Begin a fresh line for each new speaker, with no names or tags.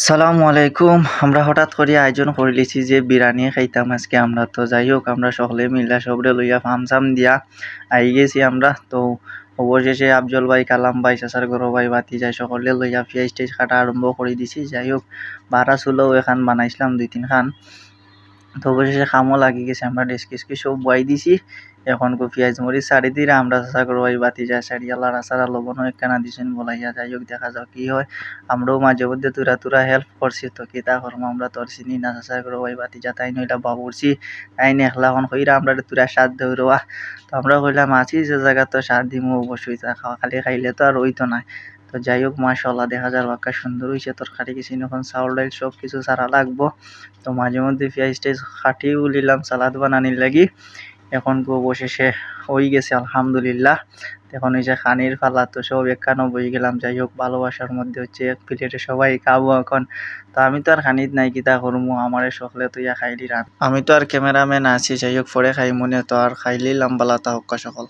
সালামু আলাইকুম। আমরা হঠাৎ করে আয়োজন করে লিছি যে বিরিয়ানি খাইতাম আজকে আমরা। তো যাই হোক আমরা সকলে মিল্লা সবরে লইয়া ফার্ম দিয়া আই গেছি আমরা। তো অবশেষে আফজল ভাই, কালাম ভাই, চাচার গরো ভাই, ভাতিজা সকলে লইয়া পেঁয়াজ টেয়াজ কাটা আরম্ভ করে দিছি। যাই হোক বারা চুলাও এখান বানাইছিলাম 2-3 খান। তো অবশেষে খামও লাগি গেছে, আমরা ডেস্কি সব বয়াই দিছি। এখন পেঁয়াজ মরিচ ছাড়ি দিয়ে আমরা চাচা গরো ভাই, ভাতিজা সারিয়ালা রাসারা লবণও একখানা দিছেন বলাইয়া। যাই হোক দেখা যাক কি হয়। আমরাও মাঝে মধ্যে তুরা হেল্প করছি। তো কিতা করবো, আমরা তো আর চিনি না চাচা গরো ভাই, ভাতিজা তাই নইলা বাবুরছি তাই একলা এখন কইরা আমরা তুরা স্বাদ দেওয়া। তো আমরা কইলাম আছি যে জায়গা তো স্বাদ দিমু অবশ্যই, খালি খাইলে তো আর হইতো না। তো যাই হোক মাশাআল্লাহ দেখা যার বাক্কা সুন্দর হইছে তরকারি। কিছু এখন চাউল ডাইল সব কিছু ছাড়া লাগবো। তো মাঝে মধ্যে পেঁয়াজ টেয়াজ কাটিও লিলাম সালাদ বানানির লাগি। এখন অবশেষে হয়ে গেছে আলহামদুলিল্লাহ। এখন হইছে খানির পালা। তো সব একখানো বই গেলাম। যাই হোক ভালোবাসার মধ্যে হচ্ছে এক প্লেটে সবাই খাবো এখন। তো আমি তো আর খানিত নাই, কিতা করমু, আমারে সকলে তো ইয়া খাইলি রান। আমি তো আর ক্যামেরাম্যান আছি, যাই হোক পরে খাই মনে। তো আর খাইলিলাম বালা তা হক্কা সকল।